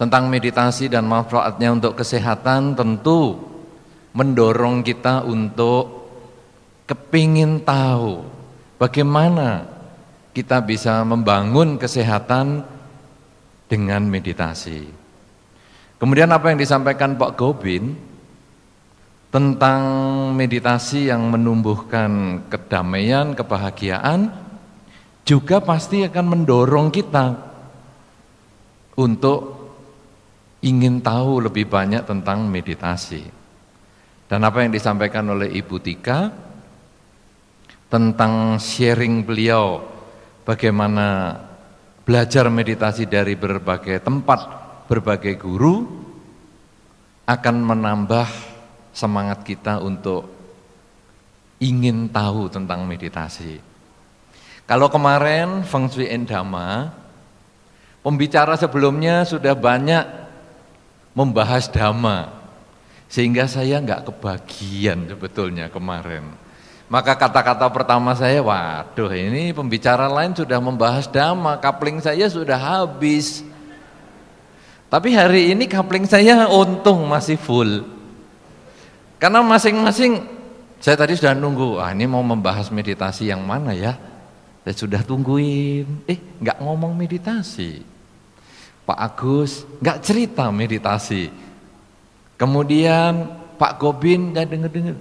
tentang meditasi dan manfaatnya untuk kesehatan tentu mendorong kita untuk kepingin tahu bagaimana kita bisa membangun kesehatan dengan meditasi. Kemudian apa yang disampaikan Pak Gobin tentang meditasi yang menumbuhkan kedamaian, kebahagiaan, juga pasti akan mendorong kita untuk ingin tahu lebih banyak tentang meditasi. Dan apa yang disampaikan oleh Ibu Tika tentang sharing beliau bagaimana belajar meditasi dari berbagai tempat, berbagai guru akan menambah semangat kita untuk ingin tahu tentang meditasi. Kalau kemarin Feng Shui and Dhamma, pembicara sebelumnya sudah banyak membahas Dhamma, sehingga saya nggak kebagian sebetulnya kemarin. Maka kata-kata pertama saya, waduh ini pembicara lain sudah membahas Dhamma, kapling saya sudah habis. Tapi hari ini kapling saya untung masih full. Karena masing-masing, saya tadi sudah nunggu, ini mau membahas meditasi yang mana ya? Saya sudah tungguin, nggak ngomong meditasi. Pak Agus nggak cerita meditasi. Kemudian Pak Gobin nggak denger-denger,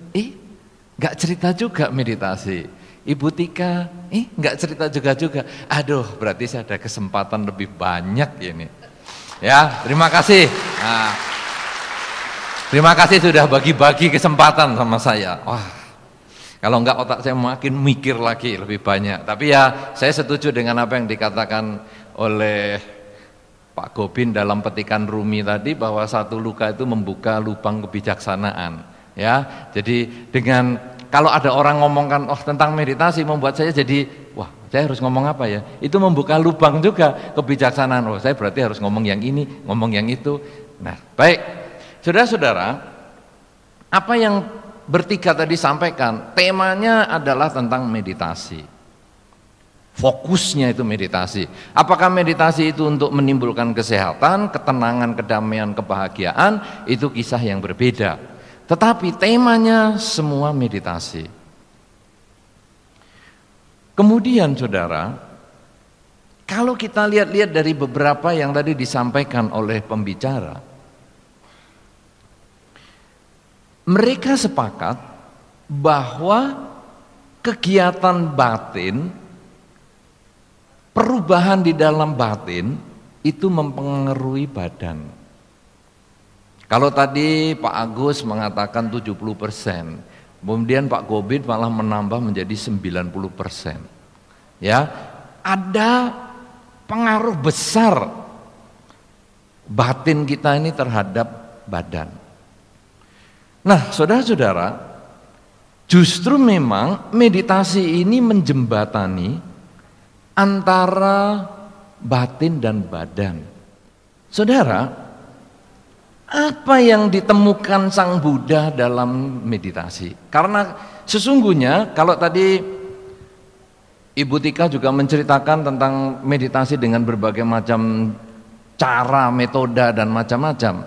nggak cerita juga meditasi. Ibu Tika, nggak cerita juga. Aduh, berarti saya ada kesempatan lebih banyak ini. Ya, terima kasih. Nah, terima kasih sudah bagi-bagi kesempatan sama saya. Wah, kalau enggak otak saya makin mikir lagi lebih banyak. Tapi ya, saya setuju dengan apa yang dikatakan oleh Pak Gobin dalam petikan Rumi tadi, bahwa satu luka itu membuka lubang kebijaksanaan. Ya, jadi dengan kalau ada orang ngomongkan tentang meditasi membuat saya jadi, wah, saya harus ngomong apa ya? Itu membuka lubang juga kebijaksanaan. Saya berarti harus ngomong yang ini, ngomong yang itu. Nah, baik. Saudara-saudara, apa yang bertiga tadi sampaikan, temanya adalah tentang meditasi. Fokusnya itu meditasi. Apakah meditasi itu untuk menimbulkan kesehatan, ketenangan, kedamaian, kebahagiaan? Itu kisah yang berbeda. Tetapi temanya semua meditasi. Kemudian saudara, kalau kita lihat-lihat dari beberapa yang tadi disampaikan oleh pembicara, mereka sepakat bahwa kegiatan batin, perubahan di dalam batin itu mempengaruhi badan. Kalau tadi Pak Agus mengatakan 70%, kemudian Pak Gobin malah menambah menjadi 90%. Ya, ada pengaruh besar batin kita ini terhadap badan. Nah, saudara-saudara, justru memang meditasi ini menjembatani antara batin dan badan. Saudara, apa yang ditemukan Sang Buddha dalam meditasi? Karena sesungguhnya kalau tadi Ibu Tika juga menceritakan tentang meditasi dengan berbagai macam cara, metode dan macam-macam,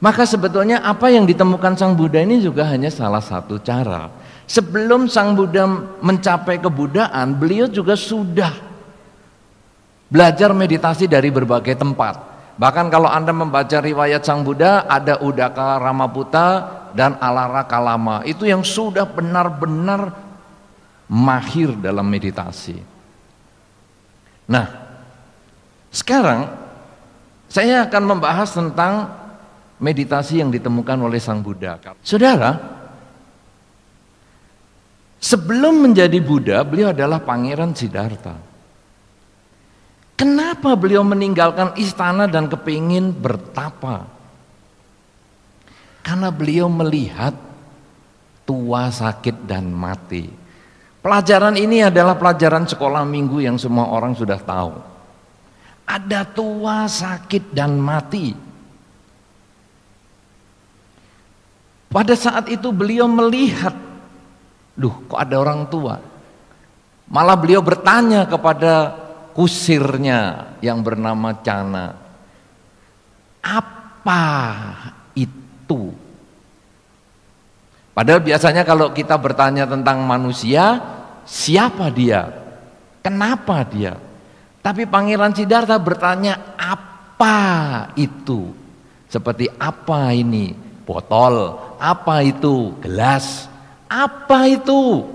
maka sebetulnya apa yang ditemukan Sang Buddha ini juga hanya salah satu cara. Sebelum Sang Buddha mencapai kebuddhaan, beliau juga sudah belajar meditasi dari berbagai tempat. Bahkan kalau Anda membaca riwayat Sang Buddha, ada Udaka Ramaputta dan Alara Kalama, itu yang sudah benar-benar mahir dalam meditasi. Nah, sekarang saya akan membahas tentang meditasi yang ditemukan oleh Sang Buddha. Saudara, sebelum menjadi Buddha, beliau adalah Pangeran Siddhartha. Kenapa beliau meninggalkan istana dan kepingin bertapa? Karena beliau melihat tua, sakit, dan mati. Pelajaran ini adalah pelajaran sekolah minggu yang semua orang sudah tahu. Ada tua, sakit, dan mati. Pada saat itu beliau melihat, kok ada orang tua? Malah beliau bertanya kepada kusirnya yang bernama Cana, apa itu? Padahal biasanya kalau kita bertanya tentang manusia, siapa dia? Kenapa dia? Tapi Pangeran Siddhartha bertanya, apa itu? Seperti apa ini? Botol. Apa itu? Gelas. Apa itu?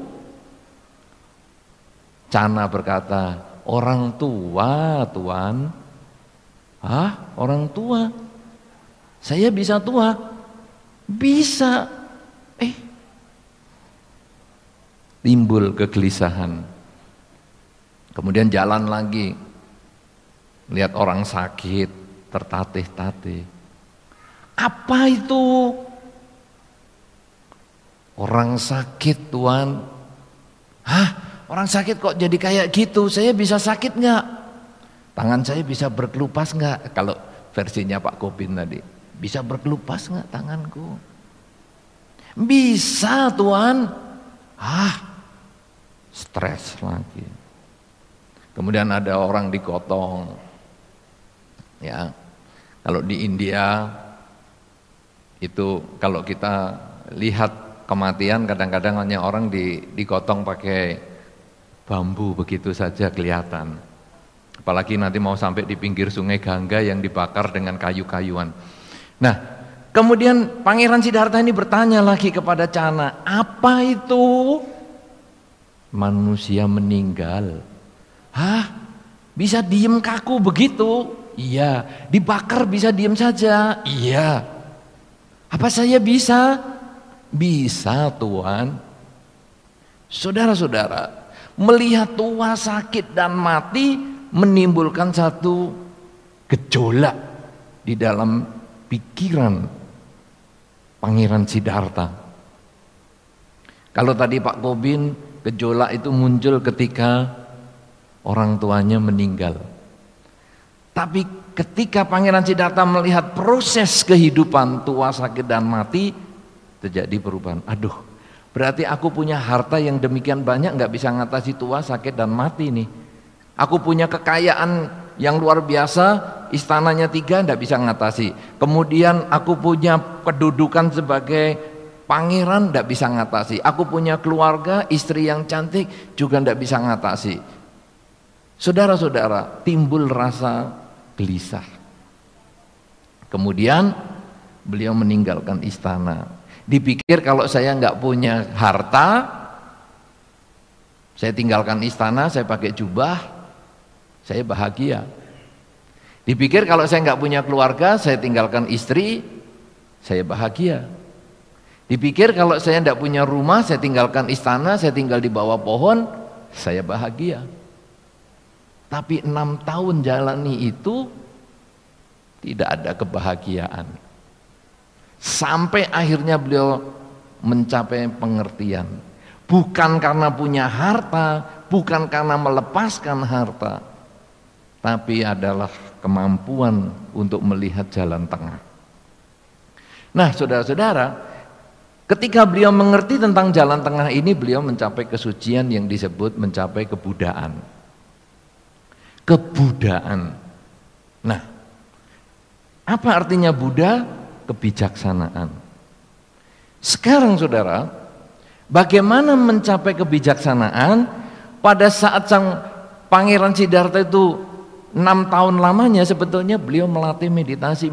Cana berkata, orang tua, Tuan. Hah? Orang tua? Saya bisa tua? Bisa. Timbul kegelisahan. Kemudian jalan lagi. Lihat orang sakit, tertatih-tatih. Apa itu? Orang sakit, Tuan. Hah? Orang sakit kok jadi kayak gitu? Saya bisa sakit nggak? Tangan saya bisa berkelupas nggak? Kalau versinya Pak Kobin tadi, bisa berkelupas nggak tanganku? Bisa, Tuan. Stres lagi. Kemudian ada orang digotong. Ya, kalau di India itu kalau kita lihat kematian kadang-kadang hanya orang digotong pakai bambu begitu saja kelihatan. Apalagi nanti mau sampai di pinggir sungai Gangga yang dibakar dengan kayu-kayuan. Nah, kemudian Pangeran Siddhartha ini bertanya lagi kepada Cana, apa itu? Manusia meninggal. Hah? Bisa diem kaku begitu? Iya. Dibakar bisa diem saja? Iya. Apa saya bisa? Bisa, Tuan. Saudara-saudara, melihat tua, sakit dan mati menimbulkan satu gejolak di dalam pikiran Pangeran Siddhartha. Kalau tadi Pak Kobin, gejolak itu muncul ketika orang tuanya meninggal. Tapi ketika Pangeran Siddhartha melihat proses kehidupan tua, sakit dan mati, terjadi perubahan. Aduh, berarti aku punya harta yang demikian banyak nggak bisa ngatasi tua, sakit dan mati nih. Aku punya kekayaan yang luar biasa, istananya 3 nggak bisa ngatasi. Kemudian aku punya kedudukan sebagai pangeran nggak bisa ngatasi. Aku punya keluarga, istri yang cantik juga nggak bisa ngatasi. Saudara-saudara, timbul rasa gelisah. Kemudian beliau meninggalkan istana. Dipikir kalau saya nggak punya harta, saya tinggalkan istana, saya pakai jubah, saya bahagia. Dipikir kalau saya nggak punya keluarga, saya tinggalkan istri, saya bahagia. Dipikir kalau saya nggak punya rumah, saya tinggalkan istana, saya tinggal di bawah pohon, saya bahagia. Tapi 6 tahun jalani itu tidak ada kebahagiaan. Sampai akhirnya beliau mencapai pengertian. Bukan karena punya harta, bukan karena melepaskan harta, tapi adalah kemampuan untuk melihat jalan tengah. Nah, saudara-saudara, ketika beliau mengerti tentang jalan tengah ini, beliau mencapai kesucian yang disebut mencapai kebudaan. Kebudaan. Nah, apa artinya Buddha? Kebijaksanaan. Sekarang saudara, bagaimana mencapai kebijaksanaan? Pada saat sang Pangeran Siddhartha itu 6 tahun lamanya sebetulnya beliau melatih meditasi,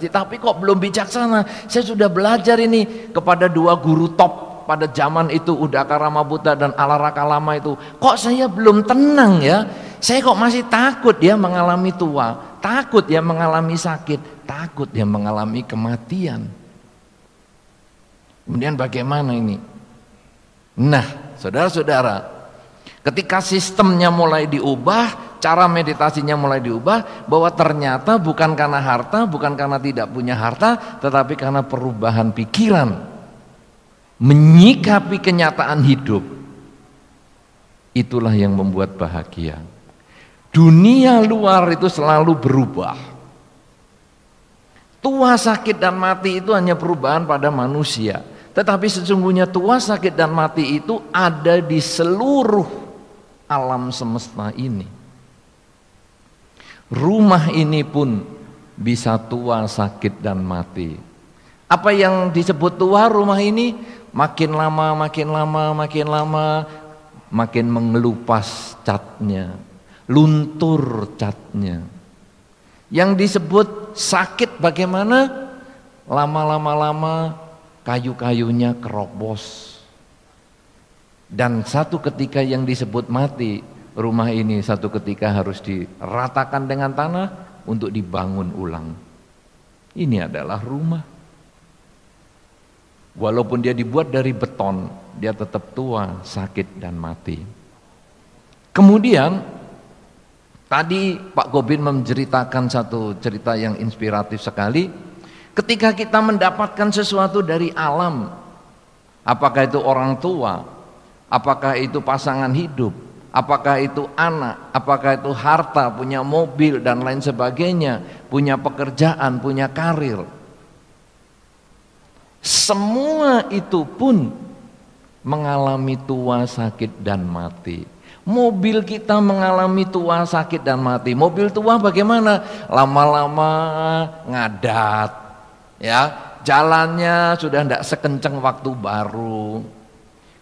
tapi kok belum bijaksana. Saya sudah belajar ini kepada 2 guru top pada zaman itu, Udaka Ramabuddha dan Alaraka Lama itu. Kok saya belum tenang ya? Saya kok masih takut ya mengalami tua, takut ya mengalami sakit, takut ya mengalami kematian. Kemudian bagaimana ini? Nah, saudara-saudara, ketika sistemnya mulai diubah, cara meditasinya mulai diubah, bahwa ternyata bukan karena harta, bukan karena tidak punya harta, tetapi karena perubahan pikiran, menyikapi kenyataan hidup. Itulah yang membuat bahagia. Dunia luar itu selalu berubah. Tua, sakit dan mati itu hanya perubahan pada manusia. Tetapi sesungguhnya tua, sakit dan mati itu ada di seluruh alam semesta ini. Rumah ini pun bisa tua, sakit, dan mati. Apa yang disebut tua rumah ini? Makin lama, makin lama, makin lama, makin mengelupas catnya, luntur catnya. Yang disebut sakit bagaimana? Lama-lama kayu-kayunya keropos. Dan satu ketika yang disebut mati, rumah ini satu ketika harus diratakan dengan tanah untuk dibangun ulang. Ini adalah rumah. Walaupun dia dibuat dari beton, dia tetap tua, sakit, dan mati. Kemudian tadi Pak Gobin menceritakan satu cerita yang inspiratif sekali. Ketika kita mendapatkan sesuatu dari alam, apakah itu orang tua, apakah itu pasangan hidup, apakah itu anak, apakah itu harta, punya mobil dan lain sebagainya, punya pekerjaan, punya karir. Semua itu pun mengalami tua, sakit, dan mati. Mobil kita mengalami tua, sakit, dan mati. Mobil tua bagaimana? Lama-lama ngadat, ya, jalannya sudah tidak sekencang waktu baru.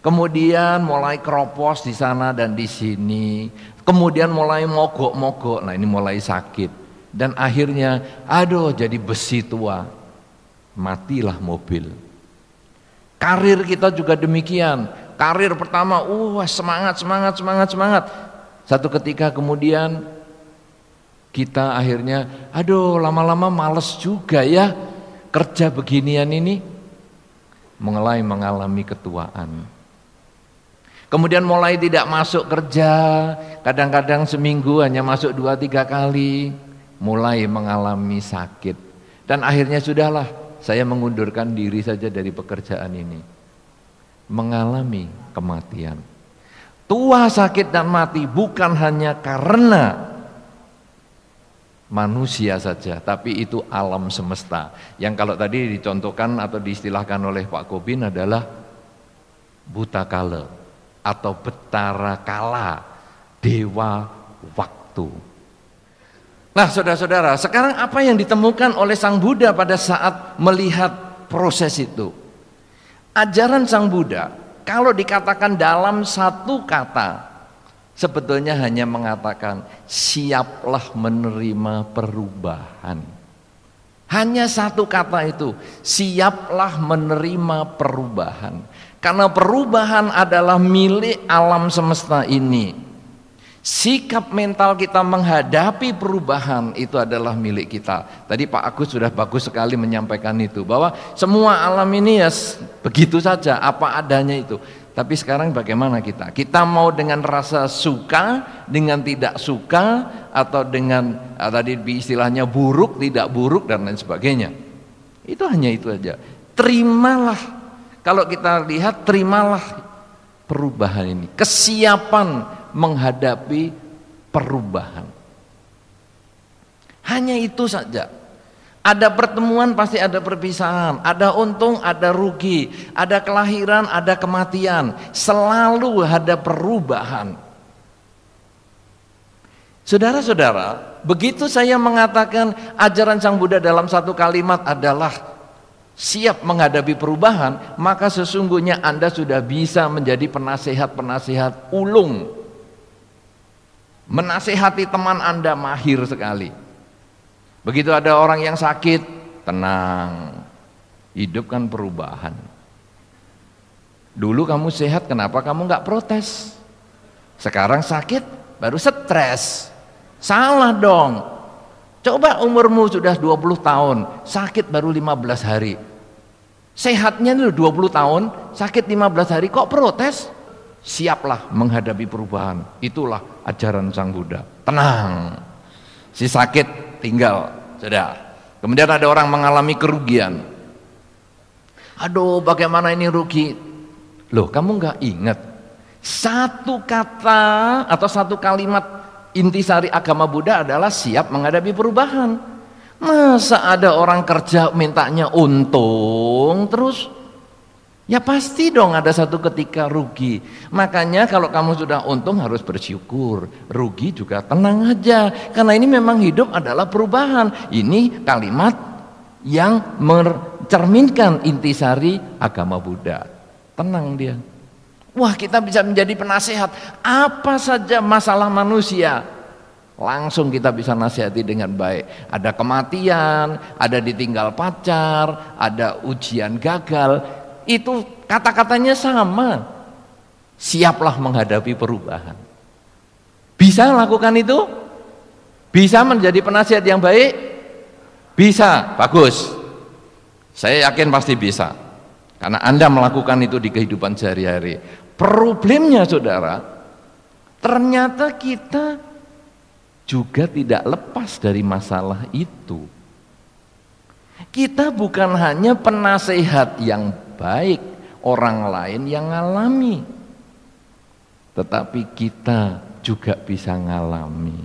Kemudian mulai keropos di sana dan di sini. Kemudian mulai mogok-mogok. Nah, ini mulai sakit. Dan akhirnya, aduh, jadi besi tua. Matilah mobil. Karir kita juga demikian. Karir pertama, semangat. Satu ketika kemudian kita akhirnya, aduh, lama-lama males juga ya kerja beginian ini. Mulai mengalami ketuaan. Kemudian mulai tidak masuk kerja, kadang-kadang seminggu hanya masuk 2-3 kali, mulai mengalami sakit. Dan akhirnya sudahlah, saya mengundurkan diri saja dari pekerjaan ini. Mengalami kematian. Tua, sakit, dan mati bukan hanya karena manusia saja, tapi itu alam semesta. Yang kalau tadi dicontohkan atau diistilahkan oleh Pak Gobin adalah buta kala atau betara kala, dewa waktu. Nah, saudara-saudara, sekarang apa yang ditemukan oleh Sang Buddha pada saat melihat proses itu? Ajaran Sang Buddha, kalau dikatakan dalam satu kata, sebetulnya hanya mengatakan siaplah menerima perubahan. Hanya satu kata itu, siaplah menerima perubahan. Karena perubahan adalah milik alam semesta ini. Sikap mental kita menghadapi perubahan itu adalah milik kita. Tadi Pak Agus sudah bagus sekali menyampaikan itu, bahwa semua alam ini ya begitu saja, apa adanya itu. Tapi sekarang bagaimana kita? Kita mau dengan rasa suka, dengan tidak suka, atau dengan tadi istilahnya buruk, tidak buruk, dan lain sebagainya. Itu hanya itu aja. Terimalah. Kalau kita lihat, terimalah perubahan ini. Kesiapan menghadapi perubahan. Hanya itu saja. Ada pertemuan pasti ada perpisahan, ada untung, ada rugi, ada kelahiran, ada kematian. Selalu ada perubahan. Saudara-saudara, begitu saya mengatakan ajaran Sang Buddha dalam satu kalimat adalah siap menghadapi perubahan, maka sesungguhnya Anda sudah bisa menjadi penasehat-penasehat ulung. Menasehati teman Anda mahir sekali. Begitu ada orang yang sakit, tenang. Hidup kan perubahan. Dulu kamu sehat, kenapa kamu nggak protes? Sekarang sakit, baru stres. Salah dong. Coba umurmu sudah 20 tahun, sakit baru 15 hari. Sehatnya itu 20 tahun, sakit 15 hari, kok protes? Siaplah menghadapi perubahan. Itulah ajaran Sang Buddha. Tenang. Si sakit tinggal, sudah. Kemudian ada orang mengalami kerugian. Aduh, bagaimana ini rugi? Loh, kamu nggak ingat satu kata atau satu kalimat intisari agama Buddha adalah siap menghadapi perubahan. Masa ada orang kerja mintanya untung terus? Ya pasti dong ada satu ketika rugi. Makanya kalau kamu sudah untung harus bersyukur. Rugi juga tenang aja. Karena ini memang hidup adalah perubahan. Ini kalimat yang mencerminkan intisari agama Buddha. Tenang dia. Wah, kita bisa menjadi penasehat. Apa saja masalah manusia, langsung kita bisa nasihati dengan baik. Ada kematian, ada ditinggal pacar, ada ujian gagal. Itu kata-katanya sama. Siaplah menghadapi perubahan. Bisa lakukan itu? Bisa menjadi penasihat yang baik? Bisa, bagus. Saya yakin pasti bisa. Karena Anda melakukan itu di kehidupan sehari-hari. Problemnya saudara, ternyata kita juga tidak lepas dari masalah itu. Kita bukan hanya penasehat yang baik, orang lain yang ngalami, tetapi kita juga bisa ngalami.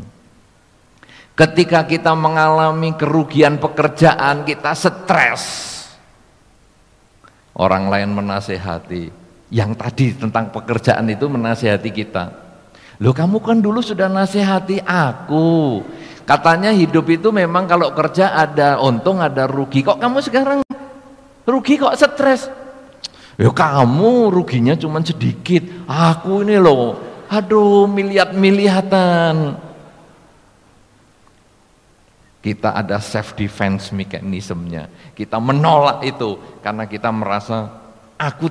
Ketika kita mengalami kerugian pekerjaan, kita stres. Orang lain menasehati, yang tadi tentang pekerjaan itu menasehati kita. Loh, kamu kan dulu sudah nasihati aku. Katanya hidup itu memang kalau kerja ada untung ada rugi. Kok kamu sekarang rugi, kok stres? Ya kamu ruginya cuma sedikit. Aku ini loh, aduh miliat-miliatan. Kita ada self defense mekanismenya. Kita menolak itu karena kita merasa aku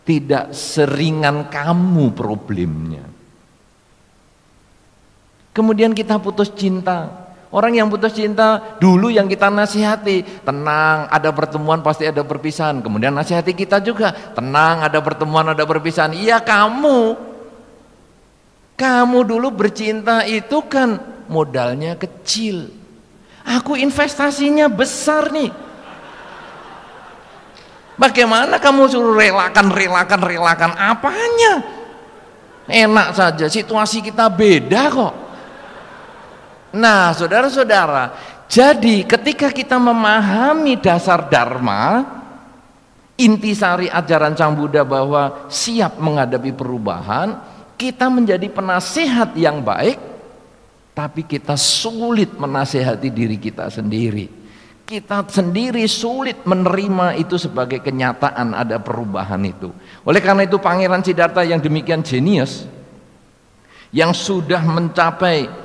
tidak seringan kamu problemnya. Kemudian kita putus cinta. Orang yang putus cinta dulu yang kita nasihati, tenang, ada pertemuan pasti ada perpisahan. Kemudian nasihati kita juga, tenang, ada pertemuan ada perpisahan. Iya kamu dulu bercinta itu kan modalnya kecil. Aku investasinya besar nih. Bagaimana kamu suruh relakan apanya? Enak saja, situasi kita beda kok. Nah, saudara-saudara, jadi ketika kita memahami dasar dharma, intisari ajaran Sang Buddha bahwa siap menghadapi perubahan, kita menjadi penasehat yang baik, tapi kita sulit menasehati diri kita sendiri. Kita sendiri sulit menerima itu sebagai kenyataan ada perubahan itu. Oleh karena itu Pangeran Siddhartha yang demikian jenius, yang sudah mencapai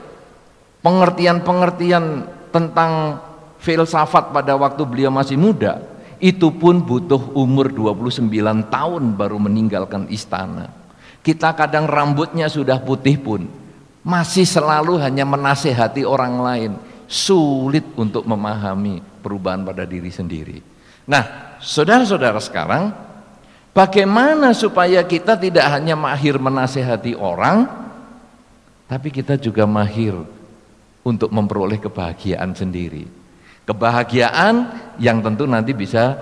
pengertian-pengertian tentang filsafat pada waktu beliau masih muda, itu pun butuh umur 29 tahun baru meninggalkan istana. Kita kadang rambutnya sudah putih pun masih selalu hanya menasehati orang lain, sulit untuk memahami perubahan pada diri sendiri. Nah, saudara-saudara sekarang, bagaimana supaya kita tidak hanya mahir menasehati orang, tapi kita juga mahir untuk memperoleh kebahagiaan sendiri. Kebahagiaan yang tentu nanti bisa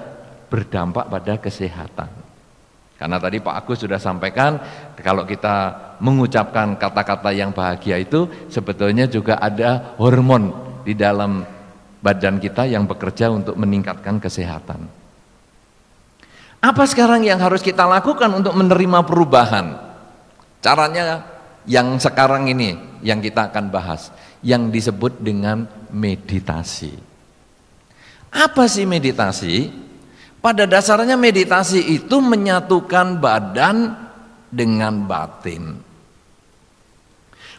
berdampak pada kesehatan. Karena tadi Pak Agus sudah sampaikan, kalau kita mengucapkan kata-kata yang bahagia itu sebetulnya juga ada hormon di dalam badan kita yang bekerja untuk meningkatkan kesehatan. Apa sekarang yang harus kita lakukan untuk menerima perubahan? Caranya yang sekarang ini yang kita akan bahas, yang disebut dengan meditasi. Apa sih meditasi? Pada dasarnya meditasi itu menyatukan badan dengan batin.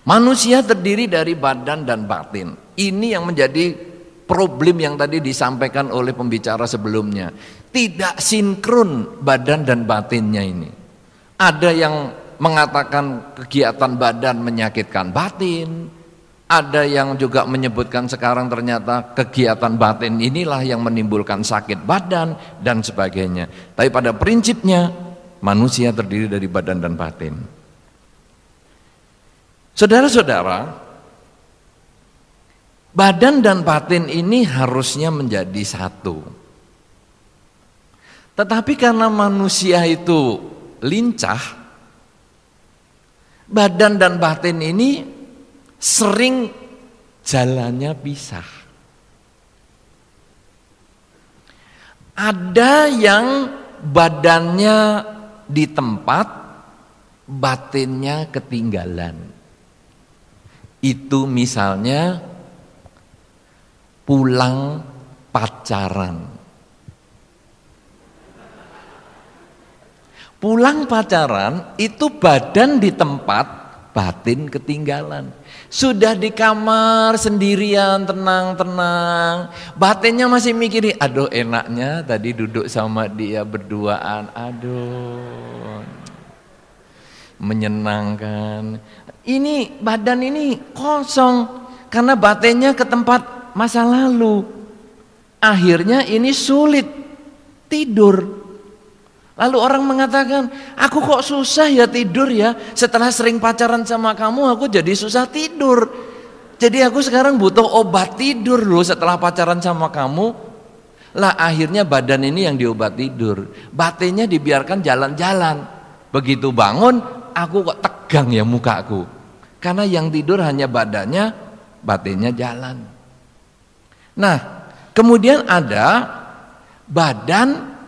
Manusia terdiri dari badan dan batin. Ini yang menjadi problem yang tadi disampaikan oleh pembicara sebelumnya. Tidak sinkron badan dan batinnya ini. Ada yang mengatakan kegiatan badan menyakitkan batin, ada yang juga menyebutkan sekarang ternyata kegiatan batin inilah yang menimbulkan sakit badan dan sebagainya. Tapi pada prinsipnya manusia terdiri dari badan dan batin. Saudara-saudara, badan dan batin ini harusnya menjadi satu. Tetapi karena manusia itu lincah, badan dan batin ini sering jalannya pisah. Ada yang badannya di tempat, batinnya ketinggalan. Itu misalnya pulang pacaran. Pulang pacaran itu badan di tempat, batin ketinggalan. Sudah di kamar sendirian tenang-tenang, batinnya masih mikirin, aduh enaknya tadi duduk sama dia berduaan, aduh menyenangkan. Ini badan ini kosong karena batinnya ke tempat masa lalu. Akhirnya ini sulit tidur. Lalu orang mengatakan, aku kok susah ya tidur ya, setelah sering pacaran sama kamu aku jadi susah tidur. Jadi aku sekarang butuh obat tidur loh setelah pacaran sama kamu. Lah akhirnya badan ini yang diobat tidur, batinnya dibiarkan jalan-jalan. Begitu bangun, aku kok tegang ya mukaku. Karena yang tidur hanya badannya, batinnya jalan. Nah, kemudian ada badan.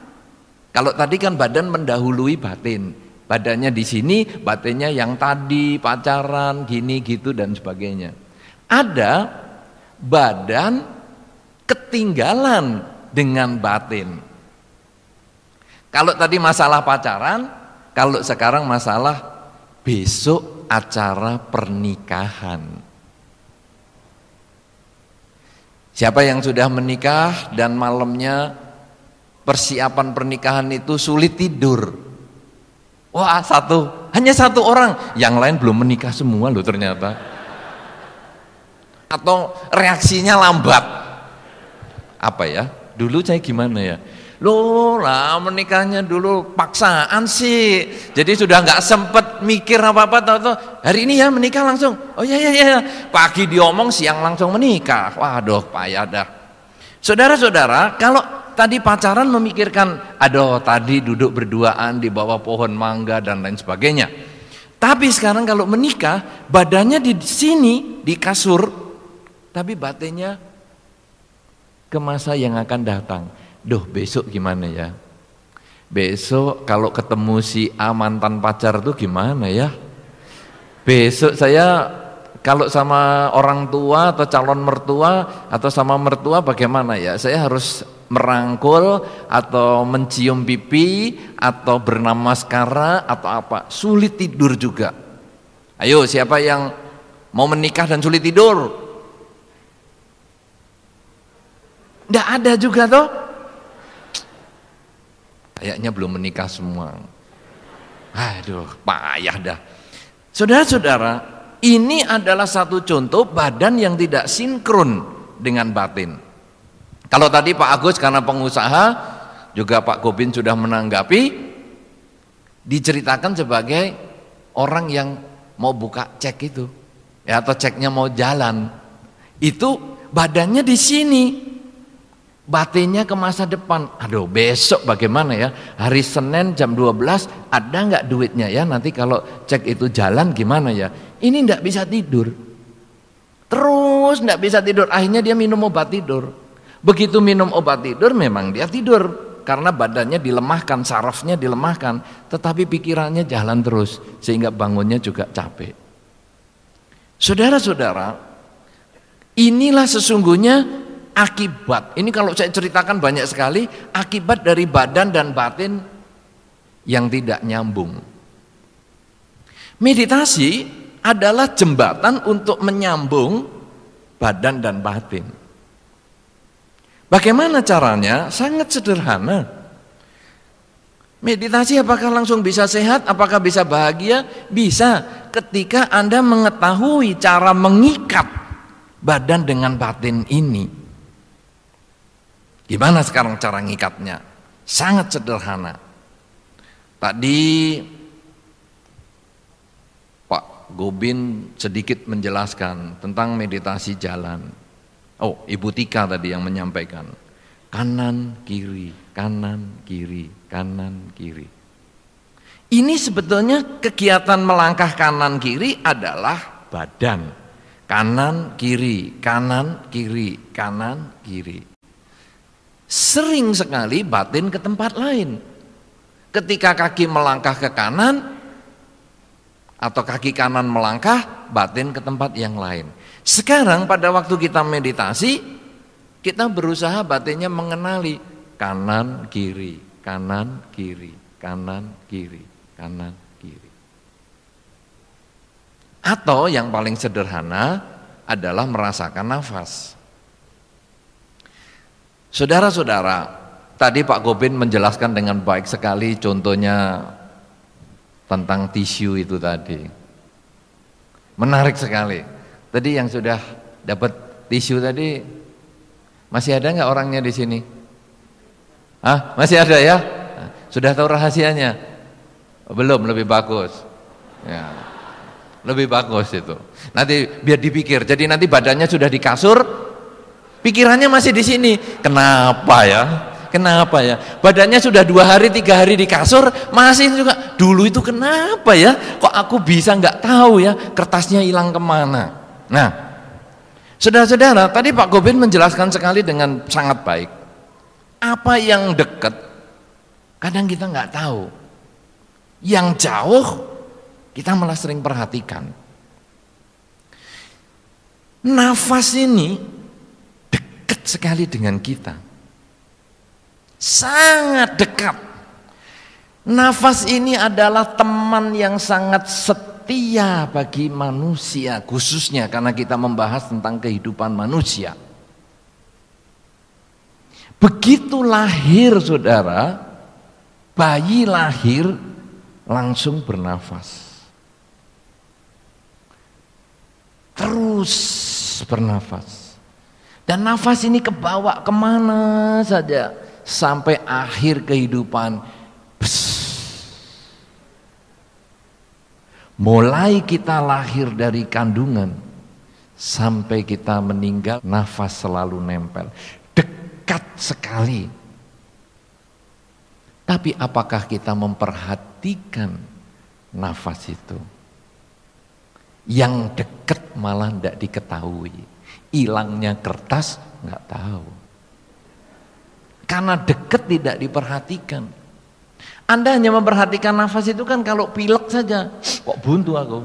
Kalau tadi kan badan mendahului batin, badannya di sini, batinnya yang tadi pacaran, gini gitu dan sebagainya. Ada badan ketinggalan dengan batin. Kalau tadi masalah pacaran, kalau sekarang masalah besok acara pernikahan. Siapa yang sudah menikah dan malamnya persiapan pernikahan itu sulit tidur? Wah, hanya satu orang, yang lain belum menikah semua loh ternyata. Atau reaksinya lambat. Apa ya? Dulu saya gimana ya? Loh lah menikahnya dulu paksaan sih. Jadi sudah nggak sempet mikir apa-apa, tahu-tahu hari ini ya menikah langsung. Oh ya. Pagi diomong siang langsung menikah. Waduh, payah dah. Saudara-saudara, kalau tadi pacaran memikirkan, aduh tadi duduk berduaan di bawah pohon mangga dan lain sebagainya. Tapi sekarang kalau menikah, badannya di sini, di kasur, tapi batinnya ke masa yang akan datang. Duh, besok gimana ya? Besok kalau ketemu si A mantan pacar tuh gimana ya? Besok saya kalau sama orang tua atau calon mertua atau sama mertua bagaimana ya? Saya harus merangkul atau mencium pipi atau bernamaskara atau apa? Sulit tidur juga. Ayo, siapa yang mau menikah dan sulit tidur? Nggak ada juga toh? Kayaknya belum menikah semua. Aduh, payah dah. Saudara-saudara, ini adalah satu contoh badan yang tidak sinkron dengan batin. Kalau tadi Pak Agus karena pengusaha, juga Pak Gobin sudah menanggapi, diceritakan sebagai orang yang mau buka cek itu, ya, atau ceknya mau jalan, itu badannya di sini, batinnya ke masa depan. Aduh, besok bagaimana ya? Hari Senin jam 12 ada nggak duitnya ya? Nanti kalau cek itu jalan gimana ya? Ini nggak bisa tidur, terus nggak bisa tidur. Akhirnya dia minum obat tidur. Begitu minum obat tidur memang dia tidur karena badannya dilemahkan, sarafnya dilemahkan, tetapi pikirannya jalan terus sehingga bangunnya juga capek. Saudara-saudara, inilah sesungguhnya akibat. Ini kalau saya ceritakan banyak sekali akibat dari badan dan batin yang tidak nyambung. Meditasi adalah jembatan untuk menyambung badan dan batin. Bagaimana caranya? Sangat sederhana. Meditasi apakah langsung bisa sehat? Apakah bisa bahagia? Bisa, ketika Anda mengetahui cara mengikat badan dengan batin ini. Gimana sekarang cara ngikatnya? Sangat sederhana. Tadi Pak Gobin sedikit menjelaskan tentang meditasi jalan. Oh, Ibu Tika tadi yang menyampaikan. Kanan, kiri, kanan, kiri, kanan, kiri. Ini sebetulnya kegiatan melangkah kanan kiri adalah badan. Kanan, kiri, kanan, kiri, kanan, kiri. Sering sekali batin ke tempat lain. Ketika kaki melangkah ke kanan atau kaki kanan melangkah, batin ke tempat yang lain. Sekarang pada waktu kita meditasi, kita berusaha batinnya mengenali kanan kiri, kanan kiri, kanan kiri, kanan kiri. Atau yang paling sederhana adalah merasakan nafas. Saudara-saudara, tadi Pak Gobin menjelaskan dengan baik sekali contohnya tentang tisu itu tadi. Menarik sekali. Tadi yang sudah dapat tisu tadi, masih ada nggak orangnya di sini? Ah, masih ada ya? Sudah tahu rahasianya? Belum, lebih bagus. Ya, lebih bagus itu. Nanti biar dipikir. Jadi nanti badannya sudah di kasur, pikirannya masih di sini. Kenapa ya? Kenapa ya? Badannya sudah 2 hari 3 hari di kasur, masih juga. Dulu itu kenapa ya? Kok aku bisa nggak tahu ya? Kertasnya hilang kemana? Nah, saudara-saudara, tadi Pak Gobin menjelaskan sekali dengan sangat baik. Apa yang dekat, kadang kita nggak tahu. Yang jauh, kita malah sering perhatikan. Nafas ini dekat sekali dengan kita. Sangat dekat. Nafas ini adalah teman yang sangat setia bagi manusia, khususnya karena kita membahas tentang kehidupan manusia. Begitu lahir saudara, bayi lahir langsung bernafas. Terus bernafas. Dan nafas ini kebawa kemana saja. Sampai akhir kehidupan. Mulai kita lahir dari kandungan sampai kita meninggal, nafas selalu nempel. Dekat sekali. Tapi apakah kita memperhatikan nafas itu? Yang dekat malah tidak diketahui. Hilangnya kertas nggak tahu. Karena dekat tidak diperhatikan. Anda hanya memperhatikan nafas itu kan kalau pilek saja. Kok buntu aku?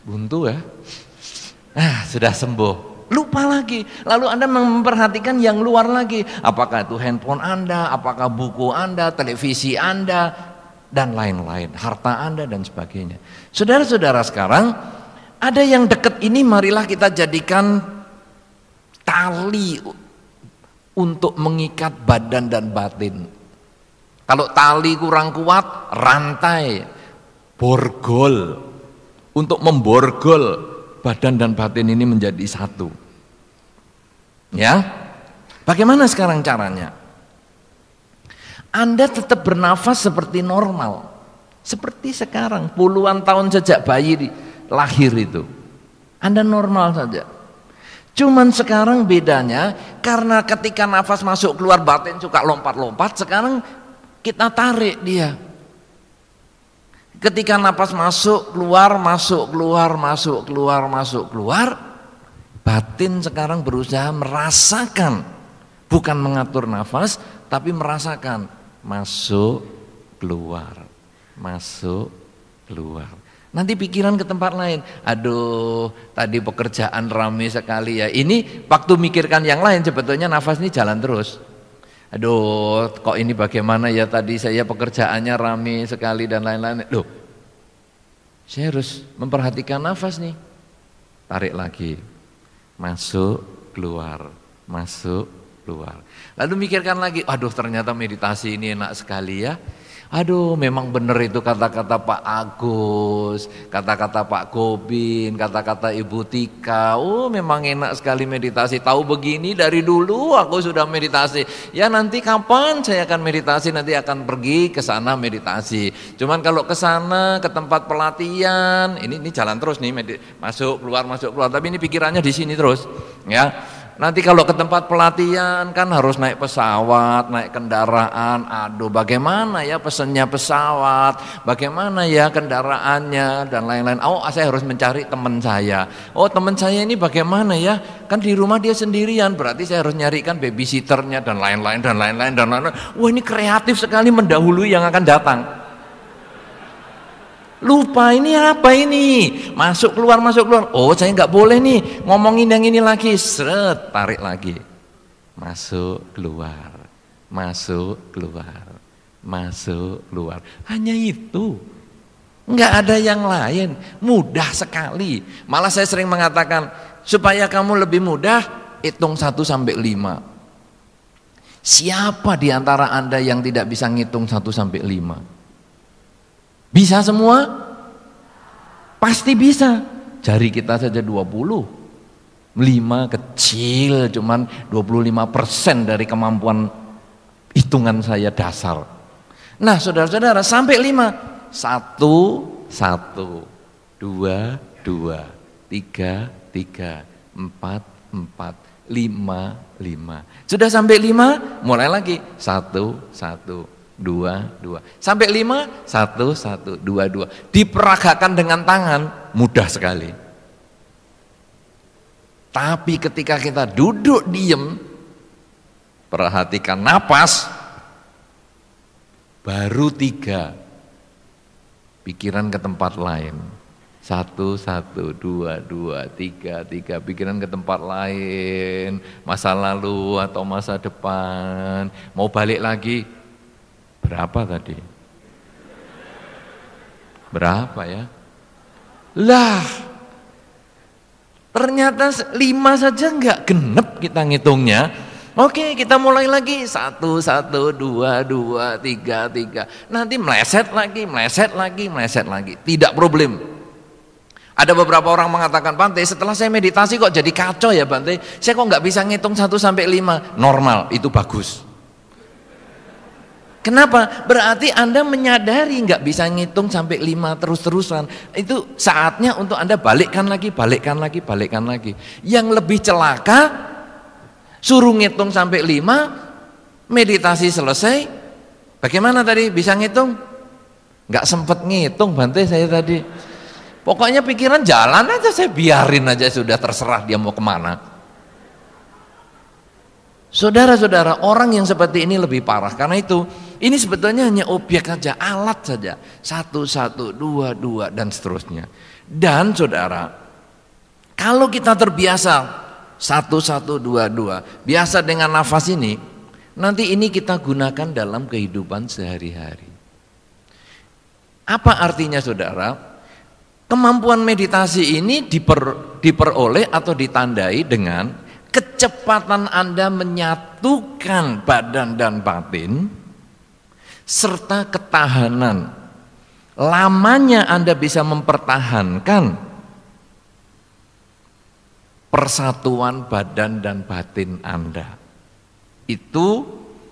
Buntu ya? Sudah sembuh. Lupa lagi. Lalu Anda memperhatikan yang luar lagi. Apakah itu handphone Anda, apakah buku Anda, televisi Anda, dan lain-lain. Harta Anda dan sebagainya. Saudara-saudara sekarang, ada yang dekat ini marilah kita jadikan tali untuk mengikat badan dan batin. Kalau tali kurang kuat, rantai, borgol, untuk memborgol badan dan batin ini menjadi satu. Ya, bagaimana sekarang caranya? Anda tetap bernafas seperti normal, seperti sekarang, puluhan tahun sejak bayi lahir itu. Anda normal saja. Cuman sekarang bedanya karena ketika nafas masuk keluar batin suka lompat-lompat, sekarang kita tarik dia. Ketika nafas masuk keluar, masuk keluar, masuk keluar, masuk keluar, batin sekarang berusaha merasakan, bukan mengatur nafas, tapi merasakan masuk keluar, masuk keluar. Nanti pikiran ke tempat lain. Aduh, tadi pekerjaan ramai sekali ya. Ini waktu mikirkan yang lain, sebetulnya nafas ini jalan terus. Aduh, kok ini bagaimana ya, tadi saya pekerjaannya ramai sekali dan lain-lain. Loh, saya harus memperhatikan nafas nih. Tarik lagi. Masuk, keluar. Masuk, keluar. Lalu mikirkan lagi, aduh ternyata meditasi ini enak sekali ya. Aduh, memang benar itu kata-kata Pak Agus, kata-kata Pak Gobin, kata-kata Ibu Tika. Oh, memang enak sekali meditasi. Tahu begini dari dulu aku sudah meditasi. Ya nanti kapan saya akan meditasi, nanti akan pergi ke sana meditasi. Cuman kalau ke sana ke tempat pelatihan, ini jalan terus nih, masuk keluar, tapi ini pikirannya di sini terus, ya. Nanti kalau ke tempat pelatihan kan harus naik pesawat, naik kendaraan. Aduh, bagaimana ya pesennya pesawat, bagaimana ya kendaraannya dan lain-lain. Oh, saya harus mencari teman saya. Oh, teman saya ini bagaimana ya? Kan di rumah dia sendirian, berarti saya harus nyarikan babysitternya dan lain-lain dan lain-lain dan lain-lain. Wah, ini kreatif sekali mendahului yang akan datang. Lupa ini apa ini, masuk keluar. Oh, saya nggak boleh nih ngomongin yang ini lagi. Seret, tarik lagi, masuk keluar, hanya itu, nggak ada yang lain. Mudah sekali. Malah saya sering mengatakan, supaya kamu lebih mudah, hitung 1 sampai 5. Siapa di antara Anda yang tidak bisa ngitung 1 sampai 5? Bisa semua? Pasti bisa. Jari kita saja 20. 5 kecil, cuman 25% dari kemampuan hitungan saya dasar. Nah, saudara-saudara, sampai 5. 1, 1, 2, 2, 3, 3, 4, 4, 5, 5. Sudah sampai 5, mulai lagi. 1, 1, 2, 2. Sampai 5, 1, 1, 2, 2. Diperagakan dengan tangan, mudah sekali. Tapi ketika kita duduk diem, perhatikan napas, baru 3. Pikiran ke tempat lain. 1, 1, 2, 2, 3, 3. Pikiran ke tempat lain, masa lalu atau masa depan. Mau balik lagi, berapa tadi? Berapa ya? Lah, ternyata 5 saja enggak genep kita ngitungnya. Oke, kita mulai lagi. 1, 1, 2, 2, 3, 3. Nanti meleset lagi. Tidak problem. Ada beberapa orang mengatakan, Bante, setelah saya meditasi kok jadi kacau ya Bante. Saya kok nggak bisa ngitung 1 sampai 5. Normal, itu bagus. Kenapa? Berarti Anda menyadari nggak bisa ngitung sampai 5 terus-terusan. Itu saatnya untuk Anda balikkan lagi. Yang lebih celaka, suruh ngitung sampai 5, meditasi selesai. Bagaimana tadi? Bisa ngitung? Nggak sempet ngitung Bante saya tadi. Pokoknya pikiran jalan aja, saya biarin aja, sudah terserah dia mau kemana. Saudara-saudara, orang yang seperti ini lebih parah. Karena itu, ini sebetulnya hanya objek saja, alat saja. 1, 1, 2, 2, dan seterusnya. Dan saudara, kalau kita terbiasa 1, 1, 2, 2, biasa dengan nafas ini, nanti ini kita gunakan dalam kehidupan sehari-hari. Apa artinya saudara? Kemampuan meditasi ini diperoleh atau ditandai dengan kecepatan Anda menyatukan badan dan batin, serta ketahanan. Lamanya Anda bisa mempertahankan persatuan badan dan batin Anda. Itu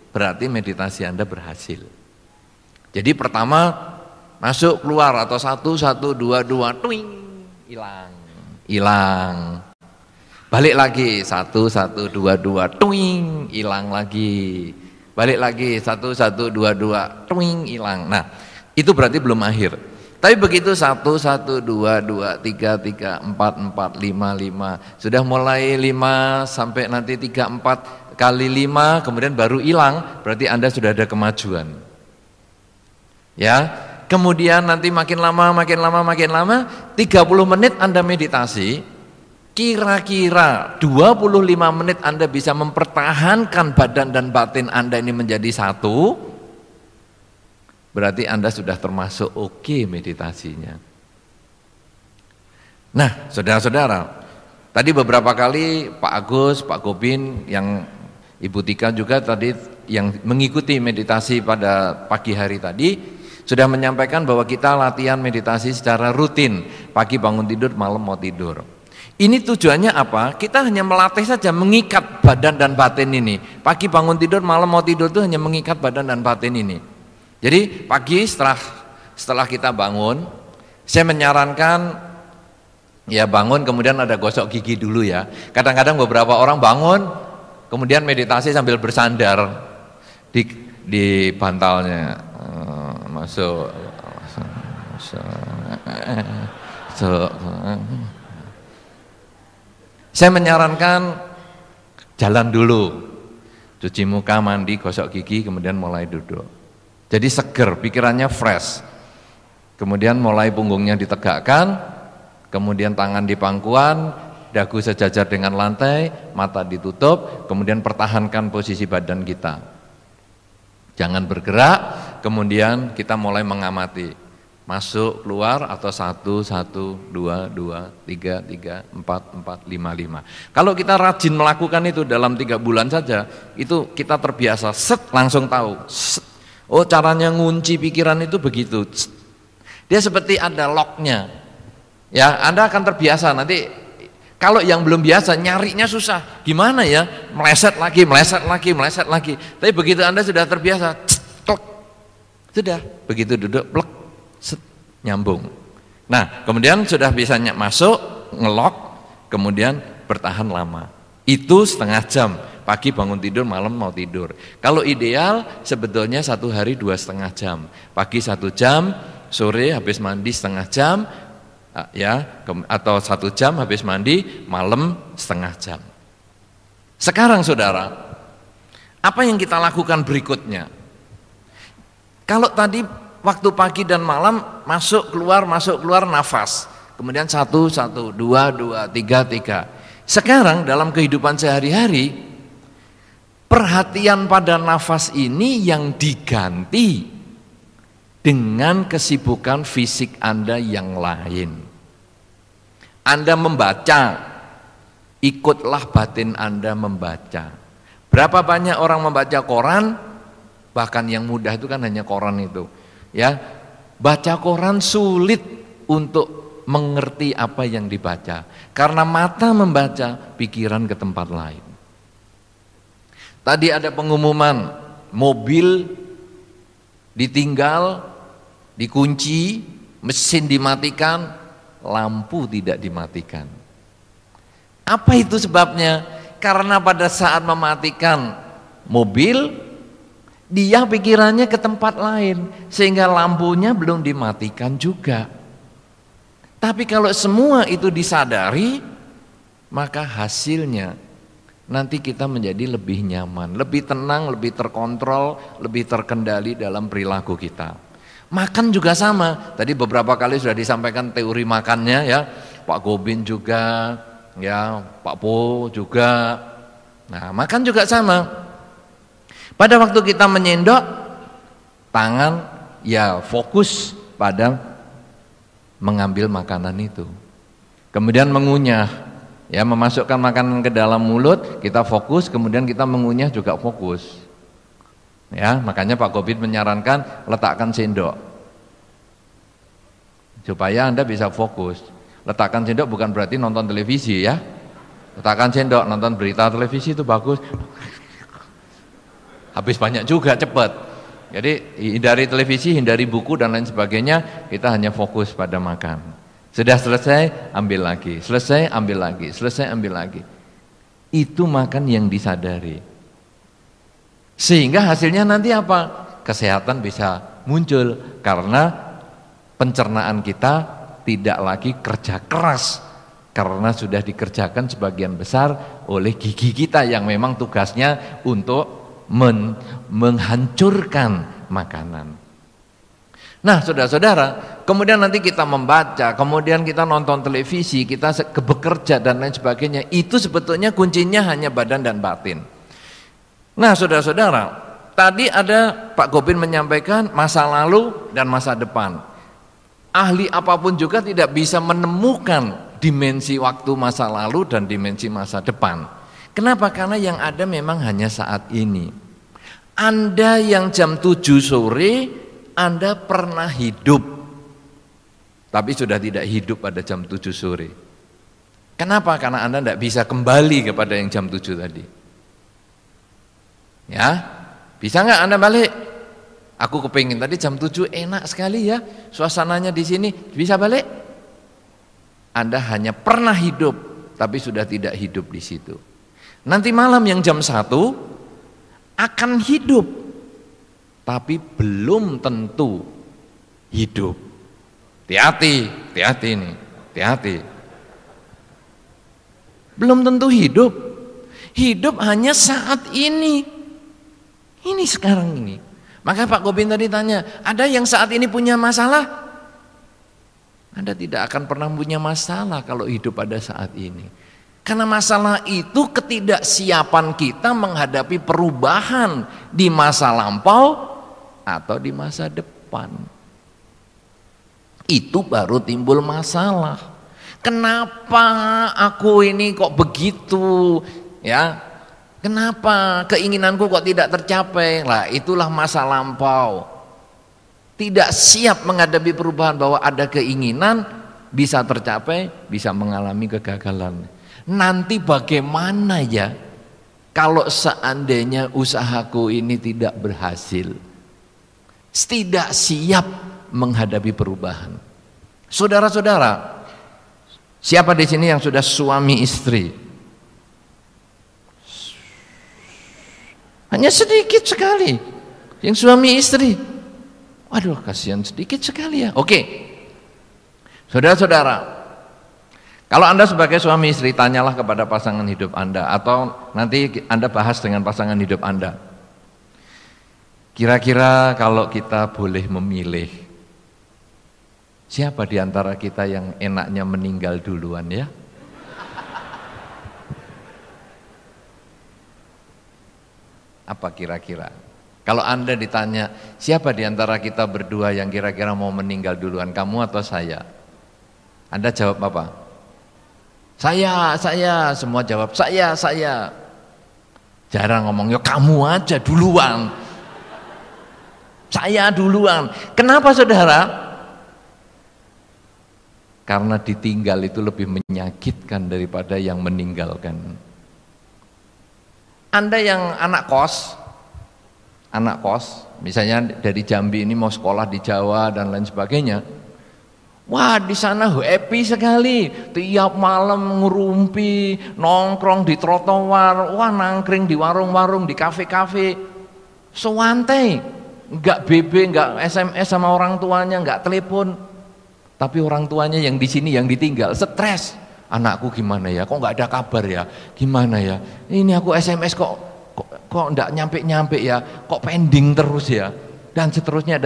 berarti meditasi Anda berhasil. Jadi pertama, masuk keluar atau 1, 1, 2, 2, twing, hilang. Balik lagi 1, 1, 2, 2, twing, hilang lagi. Balik lagi 1, 1, 2, 2, twing, hilang. Nah, itu berarti belum akhir. Tapi begitu 1, 1, 2, 2, 3, 3, 4, 4, 5, 5. Sudah mulai 5 sampai nanti 3, 4 kali 5, kemudian baru hilang, berarti Anda sudah ada kemajuan. Ya, kemudian nanti makin lama, 30 menit Anda meditasi. Kira-kira 25 menit Anda bisa mempertahankan badan dan batin Anda ini menjadi satu, berarti Anda sudah termasuk oke meditasinya. Nah, saudara-saudara, tadi beberapa kali Pak Agus, Pak Gobin, yang Ibu Tika juga tadi yang mengikuti meditasi pada pagi hari tadi, sudah menyampaikan bahwa kita latihan meditasi secara rutin, pagi bangun tidur, malam mau tidur. Ini tujuannya apa? Kita hanya melatih saja, mengikat badan dan batin ini. Pagi bangun tidur, malam mau tidur itu hanya mengikat badan dan batin ini. Jadi pagi setelah kita bangun, saya menyarankan Ya bangun kemudian ada gosok gigi dulu ya. Kadang-kadang beberapa orang bangun kemudian meditasi sambil bersandar di bantalnya. Masuk. Saya menyarankan jalan dulu. Cuci muka, mandi, gosok gigi, kemudian mulai duduk. Jadi seger, pikirannya fresh. Kemudian mulai punggungnya ditegakkan, kemudian tangan di pangkuan, dagu sejajar dengan lantai, mata ditutup, kemudian pertahankan posisi badan kita. Jangan bergerak, kemudian kita mulai mengamati. Masuk, keluar, atau 1, 1, 2, 2, 3, 3, 4, 4, 5, 5. Kalau kita rajin melakukan itu dalam 3 bulan saja, itu kita terbiasa, langsung tahu. Oh, caranya ngunci pikiran itu begitu. Dia seperti ada locknya. Ya, Anda akan terbiasa nanti. Kalau yang belum biasa nyarinya susah. Gimana ya? Meleset lagi, meleset lagi, meleset lagi. Tapi begitu Anda sudah terbiasa, tok, sudah begitu duduk, plek, nyambung. Nah, kemudian sudah bisa masuk, ngelok, kemudian bertahan lama. Itu setengah jam. Pagi bangun tidur, malam mau tidur. Kalau ideal sebetulnya 1 hari 2,5 jam. Pagi 1 jam, sore habis mandi setengah jam. Ya, atau 1 jam habis mandi, malam setengah jam. Sekarang saudara, apa yang kita lakukan berikutnya? Kalau tadi waktu pagi dan malam masuk keluar nafas, kemudian 1, 1, 2, 2, 3, 3. Sekarang dalam kehidupan sehari-hari, perhatian pada nafas ini yang diganti dengan kesibukan fisik Anda yang lain. Anda membaca, ikutlah batin Anda membaca. Berapa banyak orang membaca koran, bahkan yang mudah itu kan hanya koran itu. Ya, baca koran sulit untuk mengerti apa yang dibaca. Karena mata membaca, pikiran ke tempat lain. Tadi ada pengumuman, mobil ditinggal, dikunci, mesin dimatikan, lampu tidak dimatikan. Apa itu sebabnya? Karena pada saat mematikan mobil, dia pikirannya ke tempat lain, sehingga lampunya belum dimatikan juga. Tapi kalau semua itu disadari, maka hasilnya nanti kita menjadi lebih nyaman, lebih tenang, lebih terkontrol, lebih terkendali dalam perilaku kita. Makan juga sama. Tadi beberapa kali sudah disampaikan teori makannya ya. Pak Gobin juga, ya, Pak Po juga. Nah, makan juga sama. Pada waktu kita menyendok, tangan ya fokus pada mengambil makanan itu. Kemudian mengunyah, ya, memasukkan makanan ke dalam mulut, kita fokus, kemudian kita mengunyah juga fokus. Ya, makanya Pak Gobin menyarankan letakkan sendok supaya Anda bisa fokus. Letakkan sendok bukan berarti nonton televisi ya. Letakkan sendok, nonton berita televisi itu bagus. Habis banyak juga, cepat. Jadi hindari televisi, hindari buku dan lain sebagainya. Kita hanya fokus pada makan. Sudah selesai, ambil lagi. Selesai, ambil lagi. Selesai, ambil lagi. Itu makan yang disadari. Sehingga hasilnya nanti apa? Kesehatan bisa muncul karena pencernaan kita tidak lagi kerja keras, karena sudah dikerjakan sebagian besar oleh gigi kita yang memang tugasnya untuk menghancurkan makanan. Nah, saudara-saudara, kemudian nanti kita membaca, kemudian kita nonton televisi, kita bekerja dan lain sebagainya. Itu sebetulnya kuncinya hanya badan dan batin. Nah, saudara-saudara, tadi ada Pak Gobin menyampaikan masa lalu dan masa depan. Ahli apapun juga tidak bisa menemukan dimensi waktu masa lalu dan dimensi masa depan. Kenapa? Karena yang ada memang hanya saat ini. Anda yang jam 7 sore, Anda pernah hidup, tapi sudah tidak hidup pada jam 7 sore. Kenapa? Karena Anda tidak bisa kembali kepada yang jam 7 tadi. Ya, bisa nggak Anda balik? Aku kepingin tadi jam 7 enak sekali ya, suasananya di sini, bisa balik? Anda hanya pernah hidup, tapi sudah tidak hidup di situ. Nanti malam yang jam 1 akan hidup, tapi belum tentu hidup. Hati-hati, hati-hati nih, hati-hati. Belum tentu hidup. Hidup hanya saat ini. Ini sekarang ini. Maka Pak Gobin tadi tanya, ada yang saat ini punya masalah? Anda tidak akan pernah punya masalah kalau hidup pada saat ini. Karena masalah itu ketidaksiapan kita menghadapi perubahan di masa lampau atau di masa depan. Itu baru timbul masalah. Kenapa aku ini kok begitu? Ya, kenapa keinginanku kok tidak tercapai? Lah, itulah masa lampau. Tidak siap menghadapi perubahan, bahwa ada keinginan bisa tercapai, bisa mengalami kegagalan. Nanti bagaimana ya kalau seandainya usahaku ini tidak berhasil? Tidak siap menghadapi perubahan. Saudara-saudara, siapa di sini yang sudah suami istri? Hanya sedikit sekali yang suami istri. Waduh, kasihan, sedikit sekali ya. Oke, saudara-saudara, kalau Anda sebagai suami istri, tanyalah kepada pasangan hidup Anda, atau nanti Anda bahas dengan pasangan hidup Anda. Kira-kira kalau kita boleh memilih, siapa di antara kita yang enaknya meninggal duluan ya? Apa kira-kira? Kalau Anda ditanya, siapa di antara kita berdua yang kira-kira mau meninggal duluan, kamu atau saya? Anda jawab apa? Saya, semua jawab saya. Jarang ngomong, ya kamu aja duluan. Saya duluan. Kenapa saudara? Karena ditinggal itu lebih menyakitkan daripada yang meninggalkan. Anda yang anak kos, misalnya dari Jambi ini mau sekolah di Jawa dan lain sebagainya. Wah, di sana happy sekali. Tiap malam ngerumpi, nongkrong di trotoar, wah nangkring di warung-warung, di kafe-kafe. Sewantai, enggak BB, enggak SMS sama orang tuanya, enggak telepon. Tapi orang tuanya yang di sini yang ditinggal, stres. Anakku gimana ya? Kok enggak ada kabar ya? Gimana ya? Ini aku SMS kok enggak nyampe ya? Kok pending terus ya? Dan seterusnya.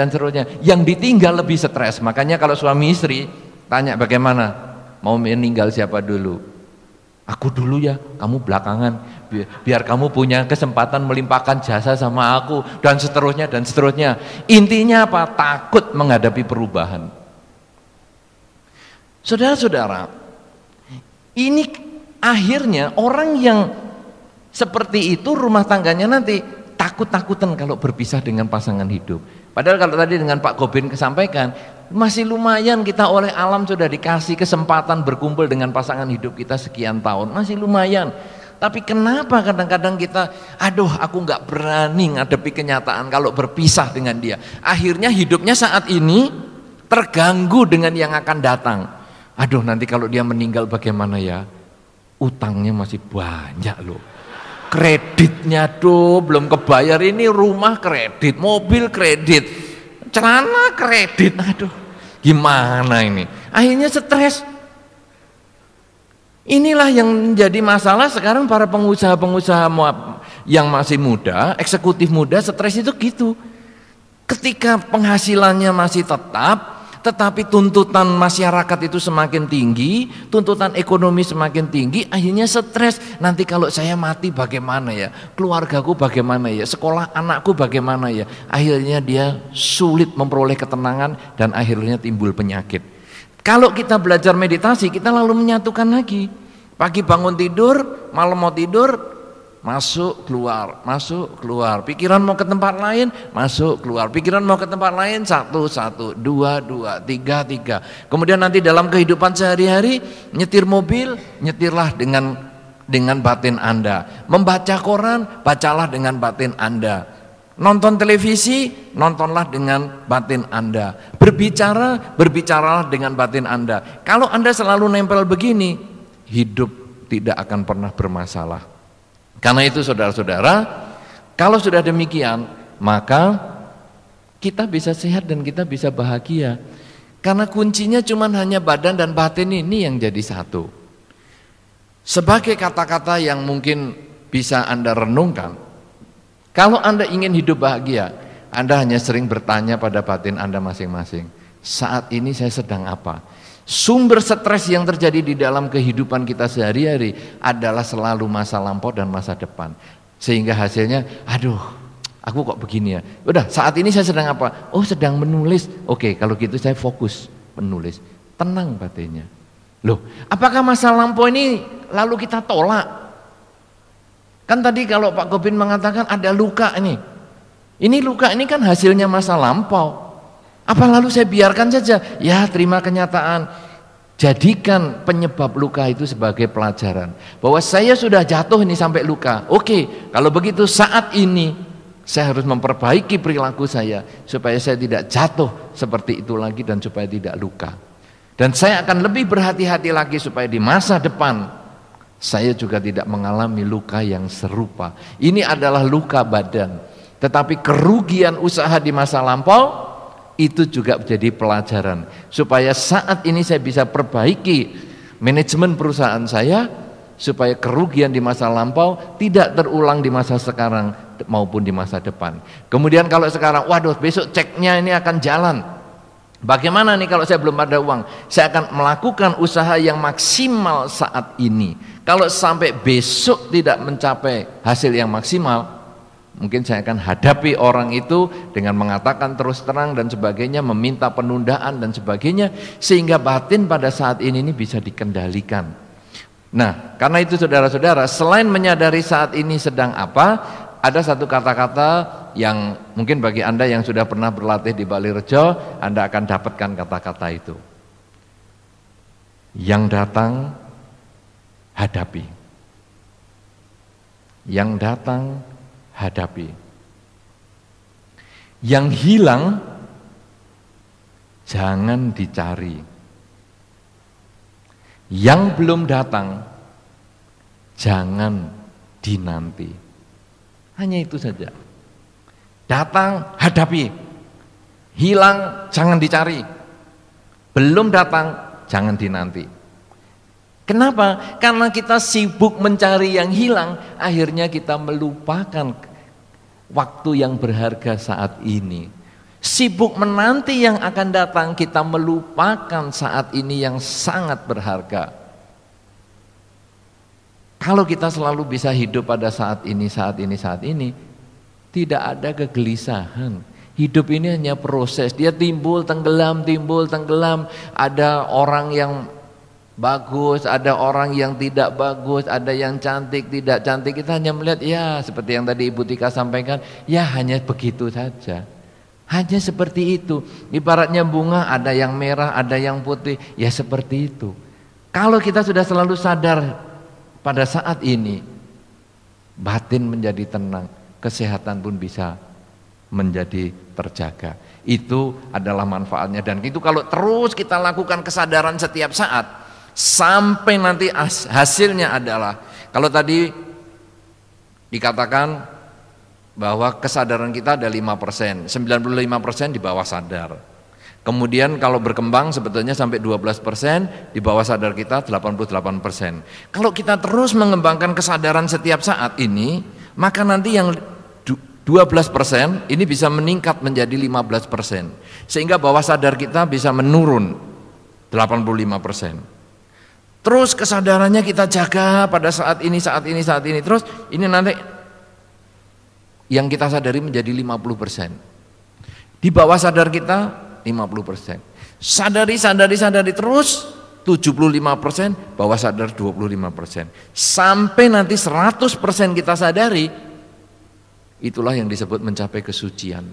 Yang ditinggal lebih stres. Makanya kalau suami istri tanya bagaimana? Mau meninggal siapa dulu? Aku dulu ya, kamu belakangan. Biar kamu punya kesempatan melimpahkan jasa sama aku, dan seterusnya. Intinya apa? Takut menghadapi perubahan. Saudara-saudara, ini akhirnya orang yang seperti itu rumah tangganya nanti takut-takutan kalau berpisah dengan pasangan hidup. Padahal kalau tadi dengan Pak Gobin kesampaikan, masih lumayan kita oleh alam sudah dikasih kesempatan berkumpul dengan pasangan hidup kita sekian tahun, masih lumayan. Tapi kenapa kadang-kadang kita, aduh aku nggak berani ngadepi kenyataan kalau berpisah dengan dia. Akhirnya hidupnya saat ini terganggu dengan yang akan datang. Aduh, nanti kalau dia meninggal bagaimana ya? Utangnya masih banyak loh. Kreditnya tuh belum kebayar, ini rumah kredit, mobil kredit, celana kredit. Aduh, gimana ini? Akhirnya stres. Inilah yang menjadi masalah sekarang para pengusaha-pengusaha yang masih muda, eksekutif muda, stres itu gitu. Ketika penghasilannya masih tetap, tetapi tuntutan masyarakat itu semakin tinggi, tuntutan ekonomi semakin tinggi, akhirnya stres. Nanti kalau saya mati bagaimana ya? Keluargaku bagaimana ya? Sekolah anakku bagaimana ya? Akhirnya dia sulit memperoleh ketenangan dan akhirnya timbul penyakit. Kalau kita belajar meditasi, kita lalu menyatukan lagi. Pagi bangun tidur, malam mau tidur, masuk keluar, pikiran mau ke tempat lain, masuk keluar, pikiran mau ke tempat lain, 1, 2, 3. Kemudian nanti dalam kehidupan sehari-hari, nyetir mobil, nyetirlah dengan batin Anda. Membaca koran, bacalah dengan batin Anda. Nonton televisi, nontonlah dengan batin Anda. Berbicaralah dengan batin Anda. Kalau Anda selalu nempel begini, hidup tidak akan pernah bermasalah. Karena itu saudara-saudara, kalau sudah demikian, maka kita bisa sehat dan kita bisa bahagia. Karena kuncinya cuma hanya badan dan batin ini yang jadi satu. Sebagai kata-kata yang mungkin bisa Anda renungkan, kalau Anda ingin hidup bahagia, Anda hanya sering bertanya pada batin Anda masing-masing, saat ini saya sedang apa? Sumber stres yang terjadi di dalam kehidupan kita sehari-hari adalah selalu masa lampau dan masa depan. Sehingga hasilnya, aduh, aku kok begini ya. Udah, saat ini saya sedang apa? Oh, sedang menulis. Oke, kalau gitu saya fokus menulis. Tenang batinnya. Loh, apakah masa lampau ini lalu kita tolak? Kan tadi kalau Pak Gobin mengatakan ada luka ini. Ini luka ini kan hasilnya masa lampau. Apa lalu saya biarkan saja? Ya, terima kenyataan. Jadikan penyebab luka itu sebagai pelajaran. Bahwa saya sudah jatuh ini sampai luka. Oke, kalau begitu saat ini saya harus memperbaiki perilaku saya supaya saya tidak jatuh seperti itu lagi dan supaya tidak luka. Dan saya akan lebih berhati-hati lagi supaya di masa depan saya juga tidak mengalami luka yang serupa. Ini adalah luka badan. Tetapi kerugian usaha di masa lampau itu juga menjadi pelajaran. Supaya saat ini saya bisa perbaiki manajemen perusahaan saya, supaya kerugian di masa lampau tidak terulang di masa sekarang maupun di masa depan. Kemudian kalau sekarang, waduh besok ceknya ini akan jalan. Bagaimana nih kalau saya belum ada uang? Saya akan melakukan usaha yang maksimal saat ini. Kalau sampai besok tidak mencapai hasil yang maksimal, mungkin saya akan hadapi orang itu dengan mengatakan terus terang dan sebagainya, meminta penundaan dan sebagainya, sehingga batin pada saat ini bisa dikendalikan. Nah, karena itu saudara-saudara, selain menyadari saat ini sedang apa, ada satu kata-kata yang mungkin bagi Anda yang sudah pernah berlatih di Bali Rejo, Anda akan dapatkan kata-kata itu. Yang datang, hadapi. Yang datang, hadapi. Yang hilang, jangan dicari. Yang belum datang, jangan dinanti. Hanya itu saja. Datang, hadapi. Hilang, jangan dicari. Belum datang, jangan dinanti. Kenapa? Karena kita sibuk mencari yang hilang, akhirnya kita melupakan waktu yang berharga saat ini. Sibuk menanti yang akan datang, kita melupakan saat ini yang sangat berharga. Kalau kita selalu bisa hidup pada saat ini, tidak ada kegelisahan. Hidup ini hanya proses, dia timbul, tenggelam. Ada orang yang bagus, ada orang yang tidak bagus, ada yang cantik, tidak cantik. Kita hanya melihat, ya seperti yang tadi Ibu Tika sampaikan, ya hanya begitu saja. Hanya seperti itu. Ibaratnya bunga, ada yang merah, ada yang putih, ya seperti itu. Kalau kita sudah selalu sadar pada saat ini, batin menjadi tenang, kesehatan pun bisa menjadi terjaga. Itu adalah manfaatnya, dan itu kalau terus kita lakukan kesadaran setiap saat, sampai nanti hasilnya adalah, kalau tadi dikatakan bahwa kesadaran kita ada 5%, 95% di bawah sadar. Kemudian kalau berkembang sebetulnya sampai 12%, di bawah sadar kita 88%. Kalau kita terus mengembangkan kesadaran setiap saat ini, maka nanti yang 12% ini bisa meningkat menjadi 15%. Sehingga bawah sadar kita bisa menurun 85%. Terus kesadarannya kita jaga pada saat ini. Terus ini nanti yang kita sadari menjadi 50%. Di bawah sadar kita 50%. Sadari terus 75%, bawah sadar 25%. Sampai nanti 100% kita sadari, itulah yang disebut mencapai kesucian.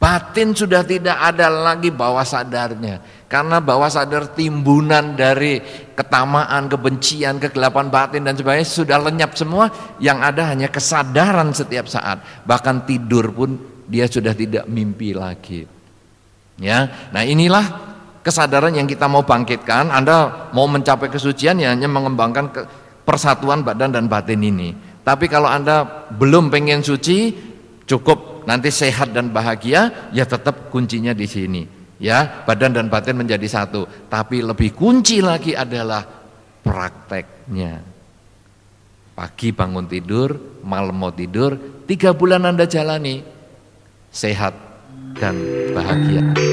batin sudah tidak ada lagi bawah sadarnya. Karena bawah sadar timbunan dari ketamaan, kebencian, kegelapan batin dan sebagainya sudah lenyap semua. Yang ada hanya kesadaran setiap saat. Bahkan tidur pun dia sudah tidak mimpi lagi. Ya, nah inilah kesadaran yang kita mau bangkitkan. Anda mau mencapai kesucian ya hanya mengembangkan persatuan badan dan batin ini. Tapi kalau Anda belum pengen suci, cukup nanti sehat dan bahagia, ya tetap kuncinya di sini. Ya, badan dan batin menjadi satu. Tapi lebih kunci lagi adalah prakteknya. Pagi bangun tidur, malam mau tidur, 3 bulan Anda jalani, sehat dan bahagia.